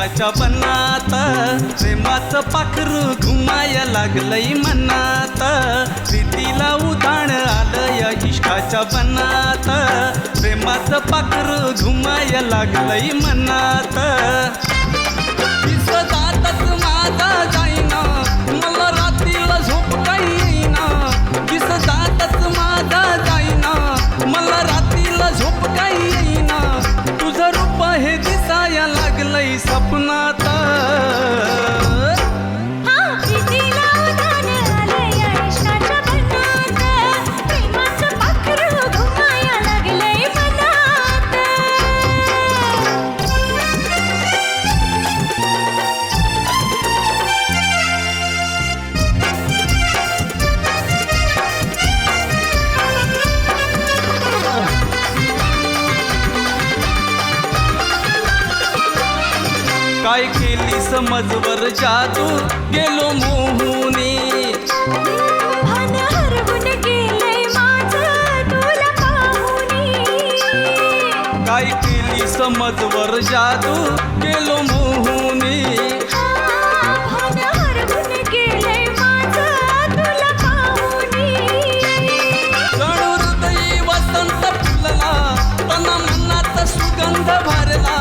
इश्काच्या बनात प्रेमाचं पाखरू घुमाया लागलंय मनात प्रीतीला उधाण आलंय इश्काच्या बनात प्रेमाचं पाखरू घुमाया लागलंय मनात दिसतातच माझा जाईना मला रात्रीला झोप काही येईना दिसतातच माझा जाईना मला रात्रीला झोप काही येईना तुझं रूप हे दिसाया लागलंय स्वप्नात काय केली समजवर जादू गेलो मोहूनी मन हरवून गेलंय माझं तुला पाहूनी काय केली समजवर जादू गेलो मोहूनी मन हरवून गेलंय माझं तुला पाहूनी जणू हृदयी वसंत फुलला तन मनात सुगंध भरला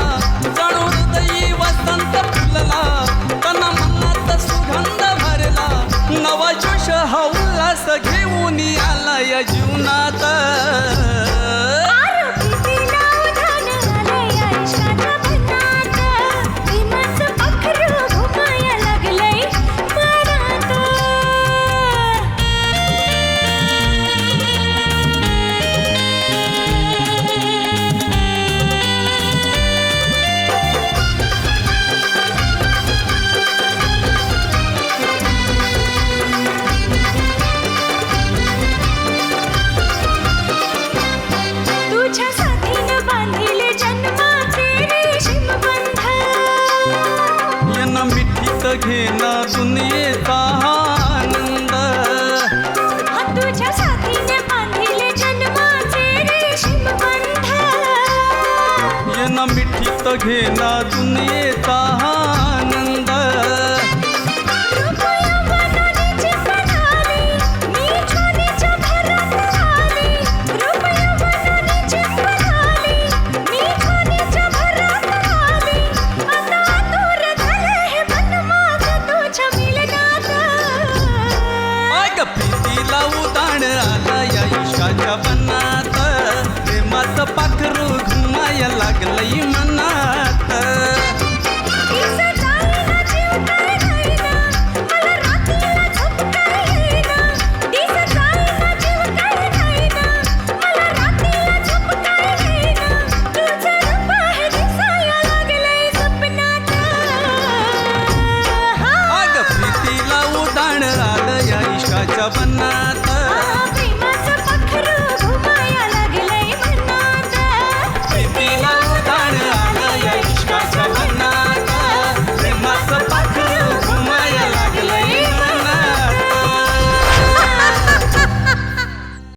जणू हृदयी वसंत फुलला तन मनात सुगंध भरला नवा जोश हा उल्हास घेऊन आलाय जीवनात घेना दुनियेचा आनंद तुझ्या साथीने बांधिले जन्माचे रेशीम बंध येना मिठीत घेना दुनियेचा